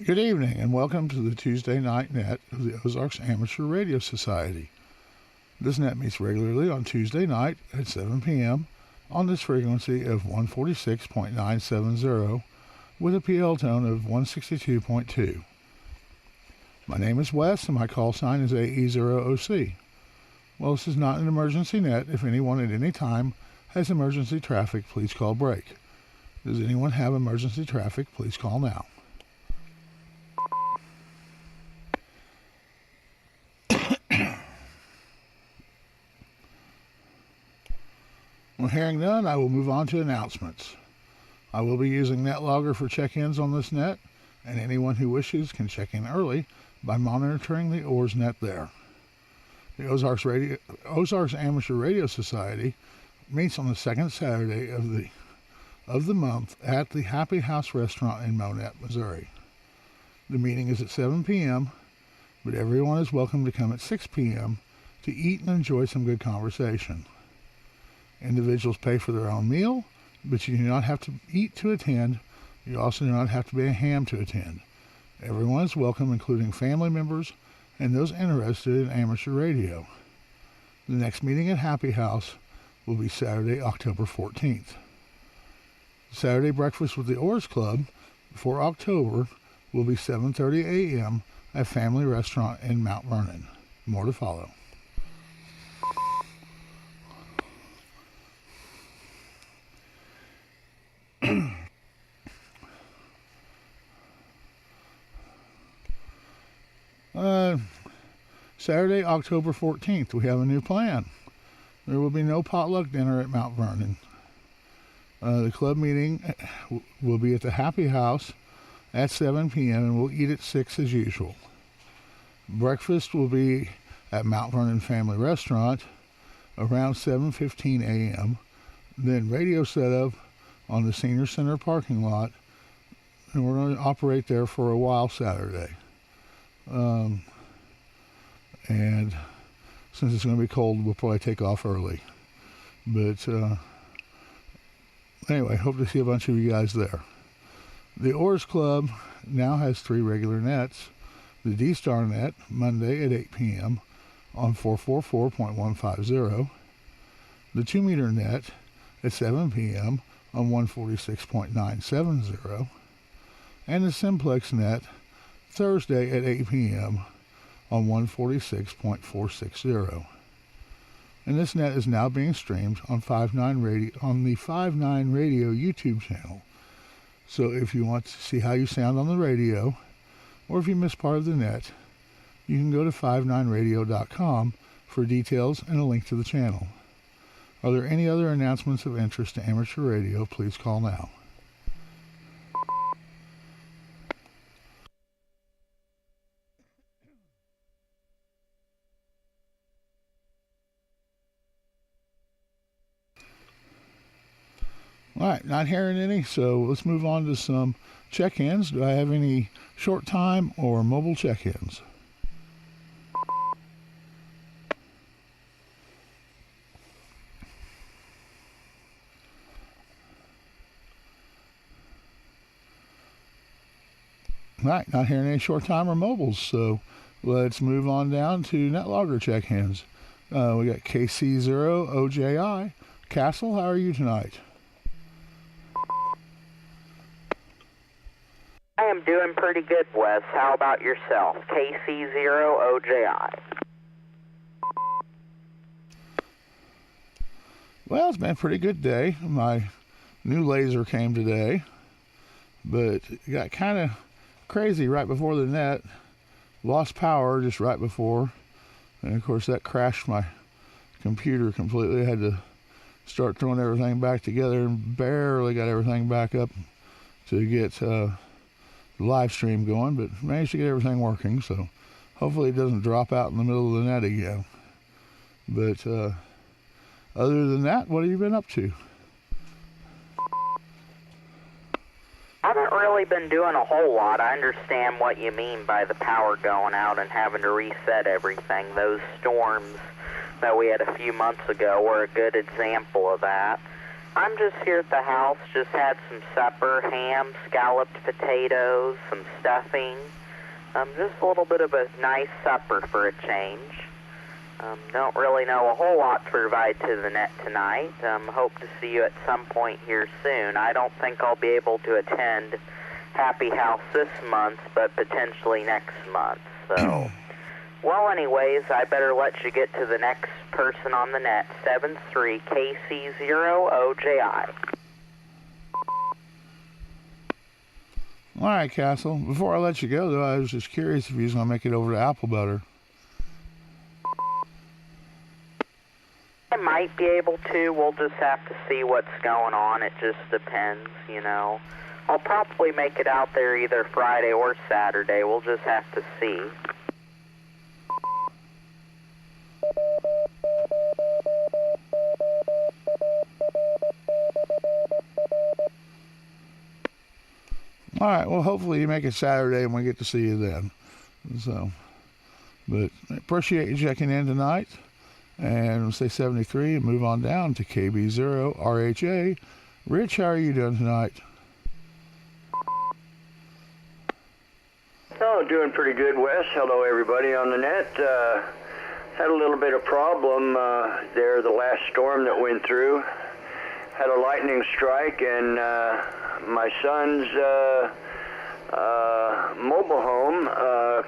Good evening and welcome to the Tuesday night net of the Ozarks Amateur Radio Society. This net meets regularly on Tuesday night at 7 p.m. on this frequency of 146.970 with a PL tone of 162.2. My name is Wes and my call sign is AE0OC. Well, this is not an emergency net. If anyone at any time has emergency traffic, please call break. Does anyone have emergency traffic? Please call now. Well, hearing none, I will move on to announcements. I will be using NetLogger for check-ins on this net, and anyone who wishes can check in early by monitoring the OARS net there. The Ozarks Amateur Radio Society meets on the second Saturday of the month at the Happy House Restaurant in Monette, Missouri. The meeting is at 7 p.m., but everyone is welcome to come at 6 p.m. to eat and enjoy some good conversation. Individuals pay for their own meal, but you do not have to eat to attend. You also do not have to be a ham to attend. Everyone is welcome, including family members and those interested in amateur radio. The next meeting at Happy House will be Saturday, October 14th. Saturday breakfast with the OARS Club for October will be 7:30 a.m. at Family Restaurant in Mount Vernon. More to follow. Saturday, October 14th, we have a new plan. There will be no potluck dinner at Mount Vernon. The club meeting will be at the Happy House at 7 p.m. and we'll eat at 6 as usual. Breakfast will be at Mount Vernon Family Restaurant around 7:15 a.m. Then radio setup on the Senior Center parking lot, and we're going to operate there for a while Saturday. And since it's going to be cold, we'll probably take off early. But anyway, hope to see a bunch of you guys there. The OARS Club now has 3 regular nets. The D-Star net, Monday at 8 p.m. on 444.150. The 2-meter net at 7 p.m. on 146.970. And the Simplex net, Thursday at 8 p.m. on 146.460. And this net is now being streamed on the 5-9 Radio YouTube channel. So if you want to see how you sound on the radio, or if you miss part of the net, you can go to 59radio.com for details and a link to the channel. Are there any other announcements of interest to amateur radio? Please call now. All right, not hearing any, so let's move on to some check-ins. Do I have any short time or mobile check-ins? All right, not hearing any short time or mobiles, so let's move on down to NetLogger check-ins. We got KC0OJI. Castle, how are you tonight? I am doing pretty good, Wes. How about yourself? KC0OJI. Well, it's been a pretty good day. My new laser came today, but it got kind of crazy right before the net. Lost power just right before, and of course that crashed my computer completely. I had to start throwing everything back together and barely got everything back up to get the live stream going, but managed to get everything working, so hopefully it doesn't drop out in the middle of the net again. But other than that, what have you been up to? I haven't really been doing a whole lot. I understand what you mean by the power going out and having to reset everything. Those storms that we had a few months ago were a good example of that. I'm just here at the house. Just had some supper, ham, scalloped potatoes, some stuffing. Just a little bit of a nice supper for a change. Don't really know a whole lot to provide to the net tonight. Hope to see you at some point here soon. I don't think I'll be able to attend Happy House this month, but potentially next month. So, well, anyways, I better let you get to the next person on the net, 73KC0OJI. All right, Castle. Before I let you go, though, I was just curious if you was going to make it over to Apple Butter. I might be able to. We'll just have to see what's going on. It just depends, you know. I'll probably make it out there either Friday or Saturday. We'll just have to see. All right, well, hopefully you make it Saturday and we get to see you then. So, but appreciate you checking in tonight. And we'll say 73 and move on down to KB0RHA. Rich, how are you doing tonight? Oh, doing pretty good, Wes. Hello, everybody on the net. Had a little bit of problem there the last storm that went through. Had a lightning strike, and my son's mobile home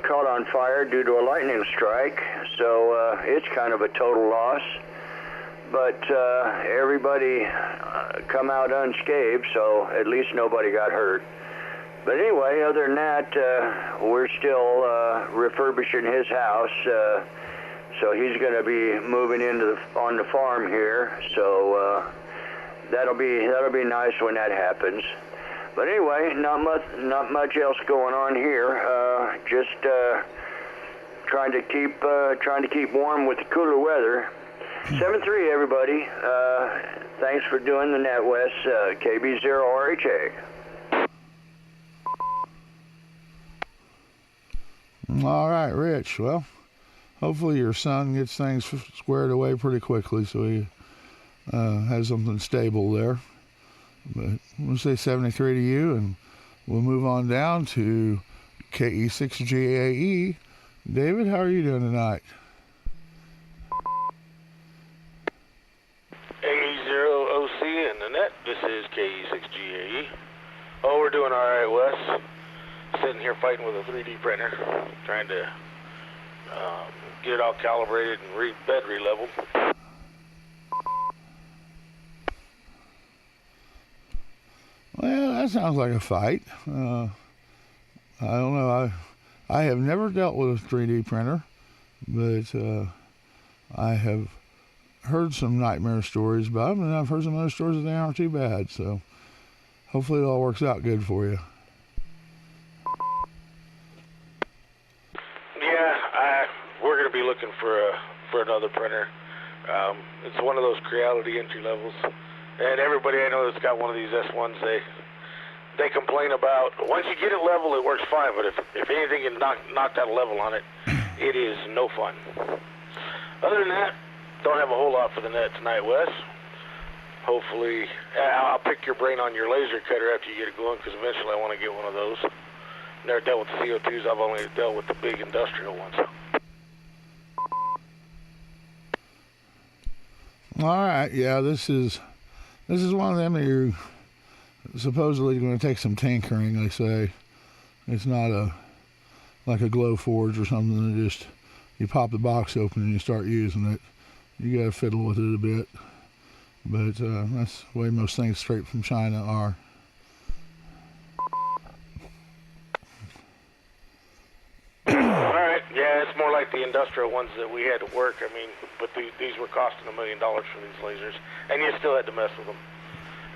caught on fire due to a lightning strike, so it's kind of a total loss. But everybody come out unscathed, so at least nobody got hurt. But anyway, other than that, we're still refurbishing his house, so he's going to be moving into on the farm here. So that'll be nice when that happens. But anyway, not much else going on here. Just trying to keep warm with the cooler weather. 7-3, everybody. Thanks for doing the net, Wes. KB0RHA. All right, Rich. Well, hopefully your son gets things squared away pretty quickly so he has something stable there. But we'll say 73 to you, and we'll move on down to KE6GAE. David, how are you doing tonight? AE0OC in the net. This is KE6GAE. Oh, we're doing all right, Wes. Sitting here fighting with a 3D printer, trying to get it all calibrated and bed re-leveled. Well, that sounds like a fight. I don't know. I have never dealt with a 3D printer, but I have heard some nightmare stories about them, and I've heard some other stories that they aren't too bad. So hopefully it all works out good for you. Yeah, we're going to be looking for another printer. It's one of those Creality entry levels. And everybody I know that's got one of these S1s, they complain about, once you get it level, it works fine, but if anything you knock that level on it, it is no fun. Other than that, don't have a whole lot for the net tonight, Wes. Hopefully, I'll pick your brain on your laser cutter after you get it going, because eventually I want to get one of those. Never dealt with the CO2s, I've only dealt with the big industrial ones. All right, yeah, this is one of them that you're supposedly going to take some tinkering, they say. It's not like a glow forge or something that just, you pop the box open and you start using it. You got to fiddle with it a bit. But that's the way most things straight from China are. Alright, yeah, it's more like the industrial ones that we had to work. I mean, but these were costing $1 million for these lasers, and you still had to mess with them.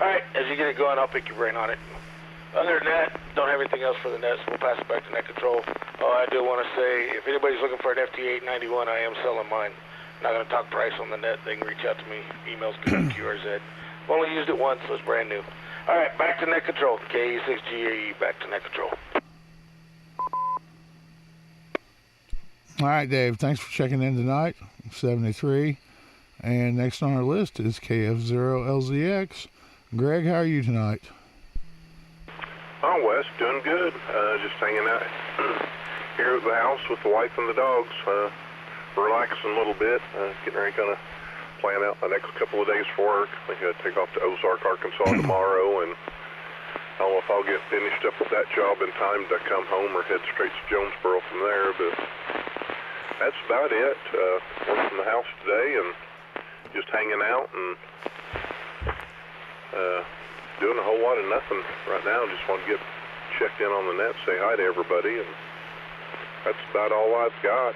Alright, as you get it going, I'll pick your brain on it. Other than that, don't have anything else for the nets. We'll pass it back to net control. Oh, I do want to say, if anybody's looking for an FT891, I am selling mine. Not going to talk price on the net. They can reach out to me. Emails QRZ. I've only used it once, so it's brand new. Alright, back to net control. KE6GAE, back to net control. All right, Dave, thanks for checking in tonight. 73. And next on our list is KF0LZX. Greg, how are you tonight? Oh, Wes, doing good. Just hanging out here at the house with the wife and the dogs, relaxing a little bit, getting ready to kind of plan out the next couple of days for work. We got to take off to Ozark, Arkansas tomorrow, and I don't know if I'll get finished up with that job in time to come home or head straight to Jonesboro from there, but that's about it. Working from the house today and just hanging out and doing a whole lot of nothing right now. Just want to get checked in on the net, say hi to everybody, and that's about all I've got.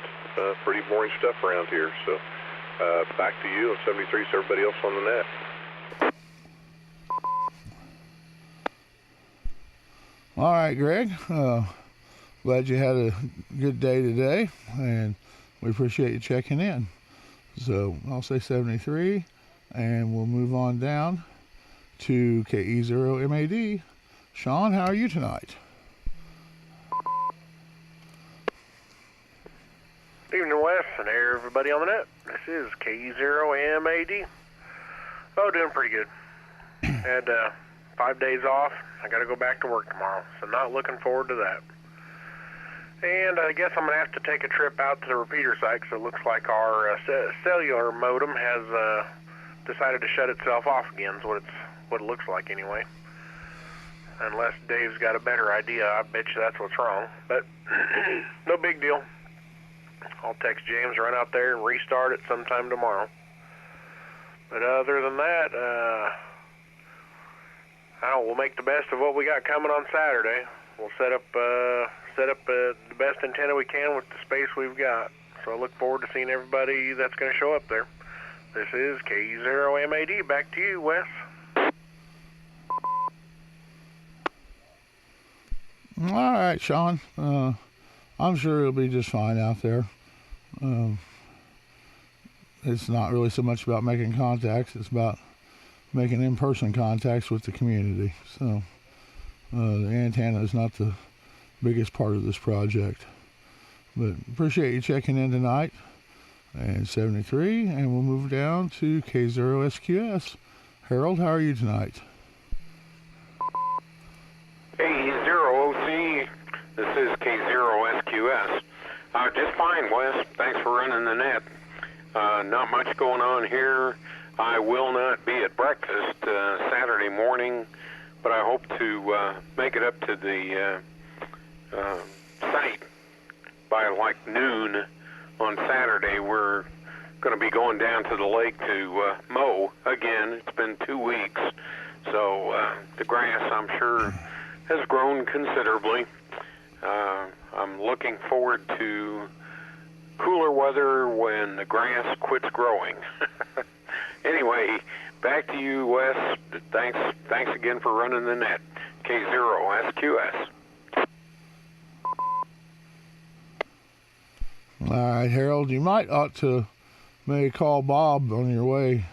Pretty boring stuff around here. So back to you on 73, so everybody else on the net. All right, Greg. Glad you had a good day today, and we appreciate you checking in. So I'll say 73, and we'll move on down to KE0MAD. Sean, how are you tonight? Evening, Wes, and hey, everybody on the net. This is KE0MAD. Oh, doing pretty good. Had 5 days off. I got to go back to work tomorrow, so not looking forward to that. And I guess I'm going to have to take a trip out to the repeater site, because it looks like our cellular modem has decided to shut itself off again, is what it looks like anyway. Unless Dave's got a better idea, I bet you that's what's wrong. But no big deal. I'll text James, run out there and restart it sometime tomorrow. But other than that, we'll make the best of what we got coming on Saturday. We'll set up the best antenna we can with the space we've got. So I look forward to seeing everybody that's going to show up there. This is KE0MAD. Back to you, Wes. All right, Sean. I'm sure it'll be just fine out there. It's not really so much about making contacts. It's about making in-person contacts with the community. So the antenna is not the biggest part of this project. But appreciate you checking in tonight. And 73, and we'll move down to K0SQS. Harold, how are you tonight? AE0OC, this is K0SQS. Just fine, Wes. Thanks for running the net. Not much going on here. I will not be at breakfast Saturday morning, but I hope to make it up to the site by like noon on Saturday. We're going to be going down to the lake to mow again. It's been 2 weeks, so the grass, I'm sure, has grown considerably. I'm looking forward to cooler weather when the grass quits growing. Anyway, back to you, Wes. Thanks again for running the net. K0SQS. All right, Harold, you might ought to maybe call Bob on your way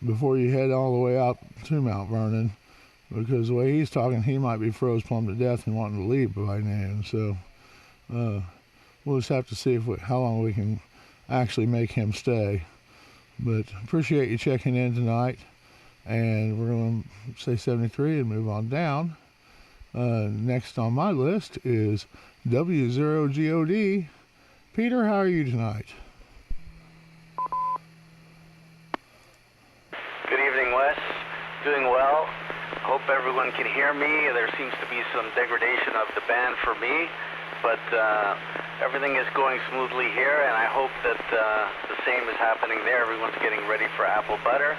before you head all the way out to Mount Vernon, because the way he's talking, he might be froze plumb to death and wanting to leave by noon. So we'll just have to see how long we can actually make him stay. But appreciate you checking in tonight, and we're going to say 73 and move on down. Next on my list is W0GOD. Peter, how are you tonight? Good evening, Wes. Doing well. Hope everyone can hear me. There seems to be some degradation of the band for me, but everything is going smoothly here, and I hope that the same is happening there. Everyone's getting ready for apple butter.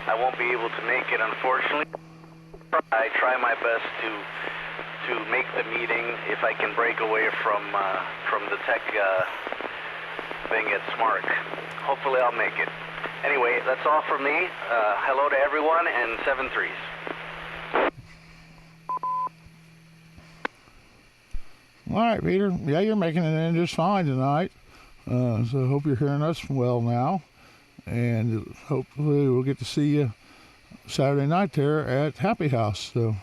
I won't be able to make it, unfortunately. I try my best to make the meeting if I can break away from the tech thing at Smart. Hopefully I'll make it. Anyway, that's all from me. Hello to everyone, and 7-3s. All right, Peter. Yeah, you're making it in just fine tonight. So I hope you're hearing us well now. And hopefully we'll get to see you Saturday night there at Happy House. So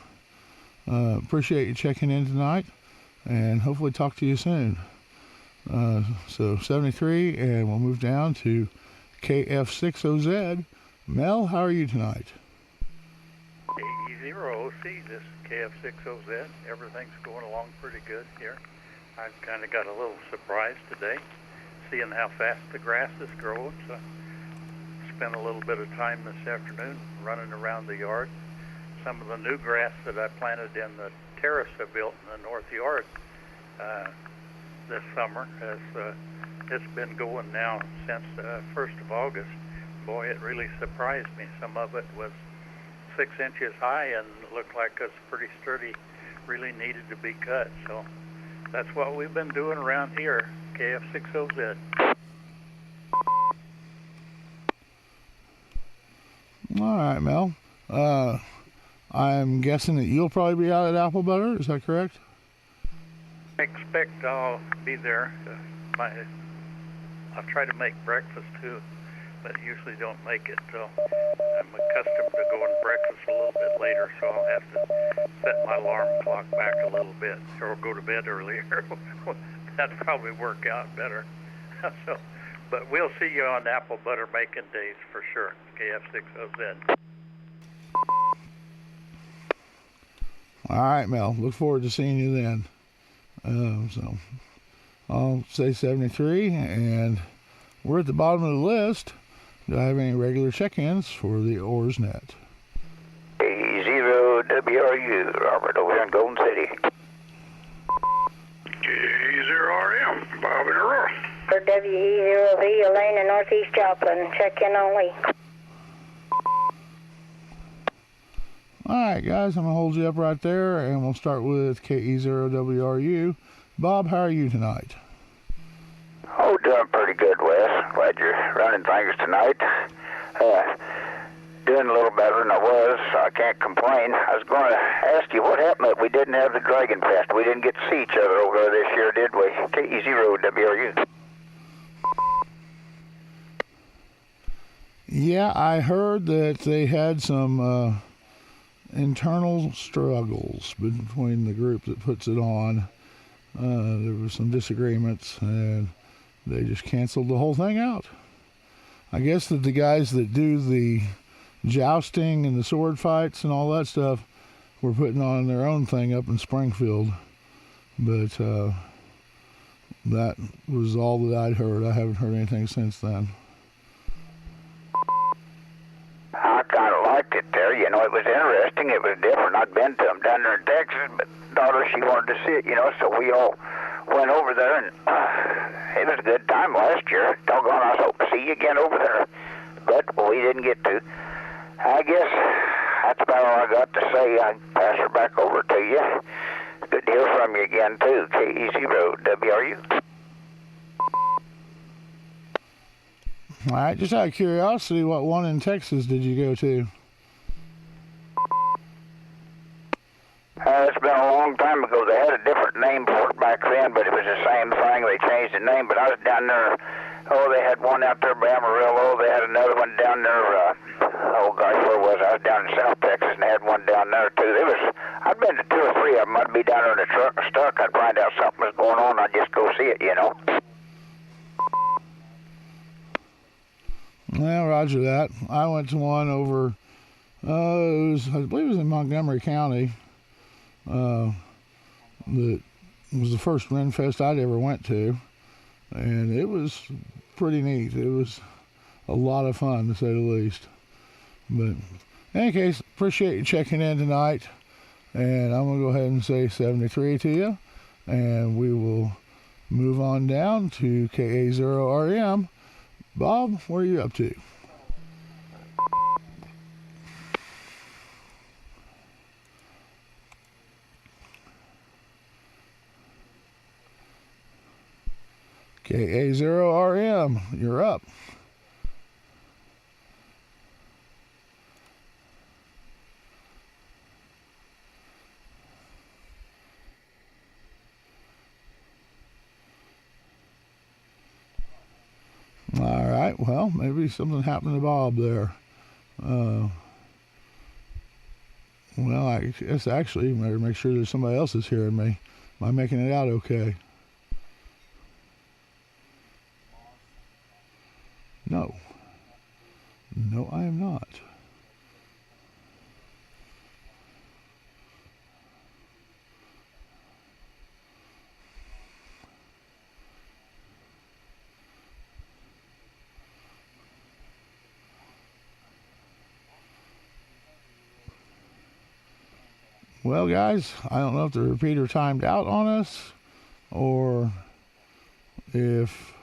appreciate you checking in tonight, and hopefully talk to you soon. So 73, and we'll move down to KF6OZ. Mel, how are you tonight? K0OC, this is KF6OZ. Everything's going along pretty good here. I kind of got a little surprised today, seeing how fast the grass is growing. So spent a little bit of time this afternoon running around the yard. Some of the new grass that I planted in the terrace I built in the north yard this summer it's been going now since the 1st of August. Boy, it really surprised me. Some of it was 6 inches high and looked like it's pretty sturdy, really needed to be cut. So that's what we've been doing around here, KF6OZ. All right, Mel. I'm guessing that you'll probably be out at Apple Butter. Is that correct? I expect I'll be there. I'll try to make breakfast too, but usually don't make it till I'm accustomed to going to breakfast a little bit later, so I'll have to set my alarm clock back a little bit or go to bed earlier. That'd probably work out better. So, but we'll see you on Apple Butter making days for sure, KF6OZ. All right, Mel. Look forward to seeing you then. So I'll say 73, and we're at the bottom of the list. Do I have any regular check-ins for the OARS net? A0WRU, Robert, over here in Golden City. K0RM, Bob and Aurora. For WE0V, Elaine in Northeast Joplin. Check-in only. All right, guys, I'm going to hold you up right there, and we'll start with KE0WRU. Bob, how are you tonight? Oh, doing pretty good, Wes. Glad you're running things tonight. Doing a little better than I was, so I can't complain. I was going to ask you what happened that we didn't have the Dragon Fest. We didn't get to see each other over there this year, did we? KE0WRU. Yeah, I heard that they had some internal struggles between the group that puts it on. There was some disagreements, and they just canceled the whole thing out. I guess that the guys that do the jousting and the sword fights and all that stuff were putting on their own thing up in Springfield, but that was all that I'd heard. I haven't heard anything since then. I kind of liked it there. You know, it was interesting. It was different. I'd been to them down there in Texas, but daughter, she wanted to see it, you know, so we all went over there, and it was a good time last year. Doggone, I was hoping to see you again over there, but we didn't get to. I guess that's about all I got to say. I pass her back over to you. Good to hear from you again, too. KE0WRU. All right, just out of curiosity, what one in Texas did you go to? It's been a long time ago. They had a different name for it back then, but it was the same thing. They changed the name, but I was down there. Oh, they had one out there by Amarillo. They had another one down there. Oh, gosh, where was I? I was down in South Texas, and they had one down there, too. I'd been to 2 or 3 of them. I'd be down there in the truck and stuck. I'd find out something was going on. I'd just go see it, you know. Well, roger that. I went to one over, I believe it was in Montgomery County. That was the first Renfest I'd ever went to, and it was pretty neat. It was a lot of fun, to say the least. But in any case, appreciate you checking in tonight, and I'm going to go ahead and say 73 to you, and we will move on down to KA0RM. Bob, what are you up to? KA0RM, you're up. All right, well, maybe something happened to Bob there. Well, I guess actually, better make sure there's somebody else that's hearing me. Am I making it out okay? No. No, I am not. Well, guys, I don't know if the repeater timed out on us or if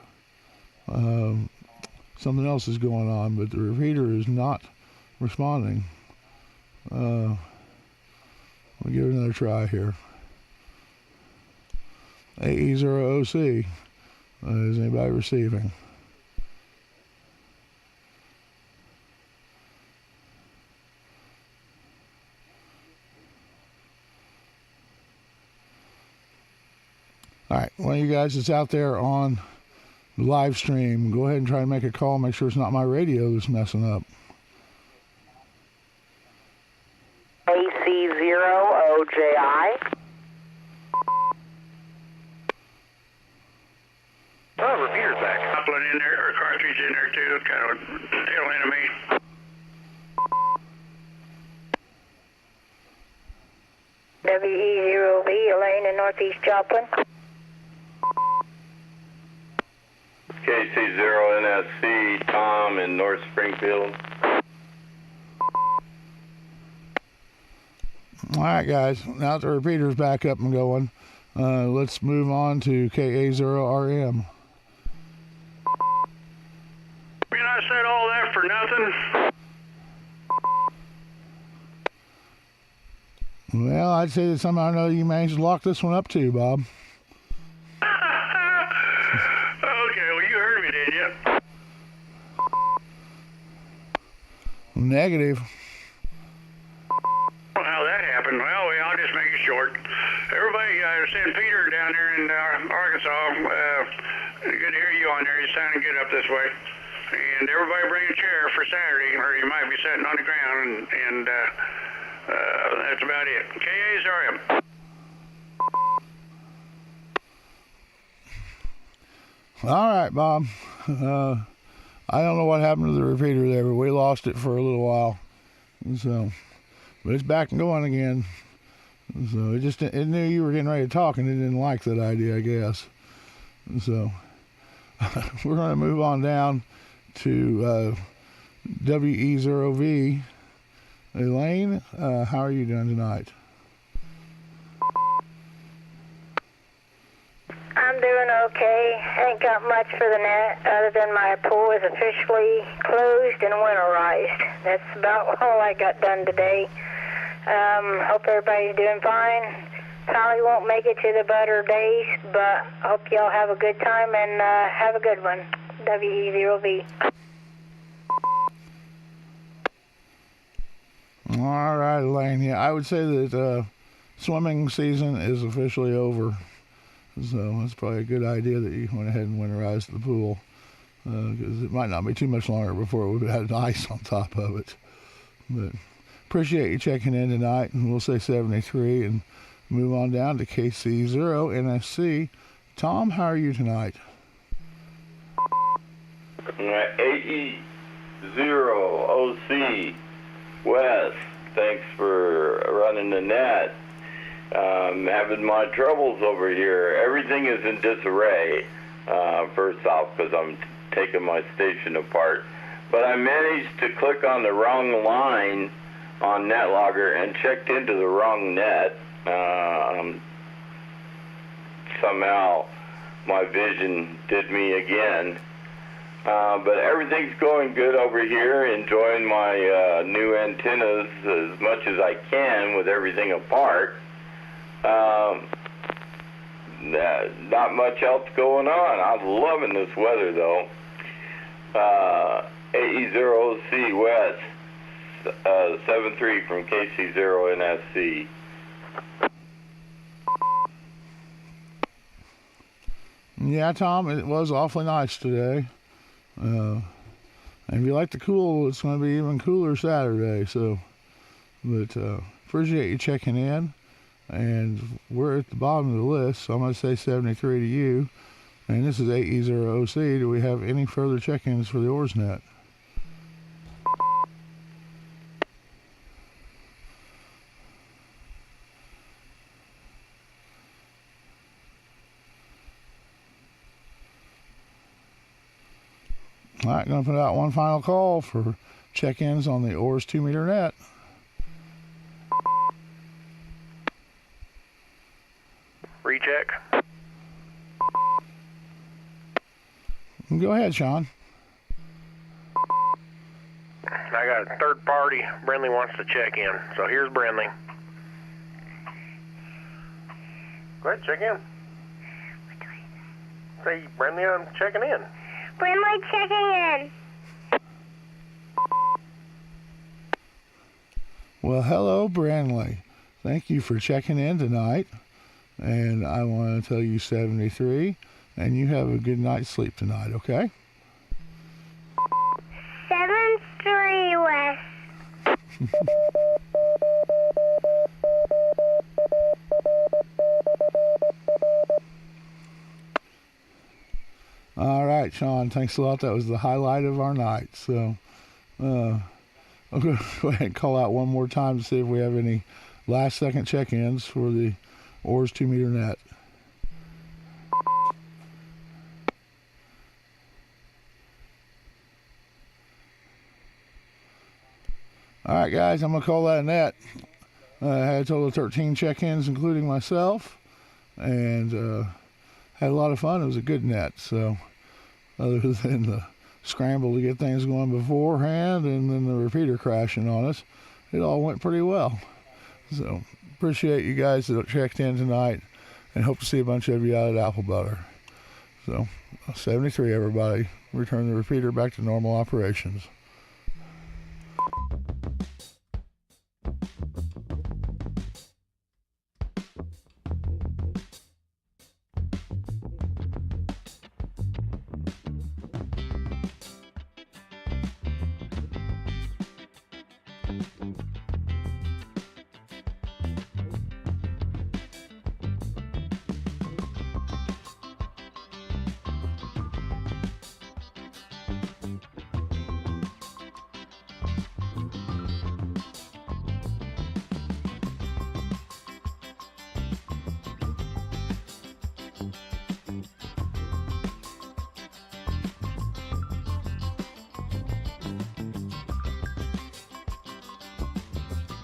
something else is going on, but the repeater is not responding. We'll give it another try here. AE0OC. Is anybody receiving? All right, one of you guys that's out there on the live stream, go ahead and try to make a call. Make sure it's not my radio that's messing up. AC0OJI. Oh, repeater's back. Coupling in there, or cartridge in there too, kind of tail end of me. WE0V, Elaine in Northeast Joplin. KC0NSC, Tom in North Springfield. All right, guys. Now that the repeater's back up and going, let's move on to KA0RM. You know, I said all that for nothing. Well, I'd say that somehow or another you managed to lock this one up too, Bob. Okay, well, you heard me, didn't you? Negative. Well, how that happened? Well, I'll just make it short. Everybody, send Peter down there in Arkansas. Good to hear you on there. You're sounding good up this way. And everybody bring a chair for Saturday, or you might be sitting on the ground, and that's about it. KA0RM. All right, Bob. I don't know what happened to the repeater there, but we lost it for a little while. So, but it's back and going again. So it knew you were getting ready to talk, and it didn't like that idea, I guess. So we're going to move on down to WE0V. Elaine, how are you doing tonight? I'm doing okay. Ain't got much for the net other than my pool is officially closed and winterized. That's about all I got done today. Hope everybody's doing fine. Probably won't make it to the butter days, but hope y'all have a good time and have a good one. WE0V. All right, Elaine. Yeah, I would say that swimming season is officially over. So that's probably a good idea that you went ahead and winterized the pool, because it might not be too much longer before we had ice on top of it. But appreciate you checking in tonight, and we'll say 73 and move on down to KC0NSC. Tom, how are you tonight? AE0OC, Wes, thanks for running the net. Having my troubles over here. Everything is in disarray, first off, because I'm taking my station apart. But I managed to click on the wrong line on NetLogger and checked into the wrong net. Somehow my vision did me again. But everything's going good over here, enjoying my new antennas as much as I can with everything apart. Not much else going on. I'm loving this weather, though. AE0OC West, 73 from KC0NSC. Yeah, Tom, it was awfully nice today. And if you like the cool, it's going to be even cooler Saturday. So, but appreciate you checking in. And we're at the bottom of the list, so I'm going to say 73 to you. And this is AE0OC. Do we have any further check-ins for the OARS net? All right, going to put out one final call for check-ins on the OARS 2-meter net. pre-check? Go ahead, Sean. I got a third party. Brindley wants to check in. So here's Brindley. Go ahead, check in. Say, Brindley, I'm checking in. Brindley checking in. Well, hello, Brindley. Thank you for checking in tonight. And I want to tell you 73, and you have a good night's sleep tonight, okay? 7-3, Wes. All right, Sean, thanks a lot. That was the highlight of our night. So I'll go ahead and call out one more time to see if we have any last-second check-ins for the OARS 2-meter net. All right, guys, I'm going to call that a net. I had a total of 13 check-ins, including myself, and had a lot of fun. It was a good net. So other than the scramble to get things going beforehand and then the repeater crashing on us, it all went pretty well. So appreciate you guys that checked in tonight, and hope to see a bunch of you out at Apple Butter. So 73, everybody. Return the repeater back to normal operations.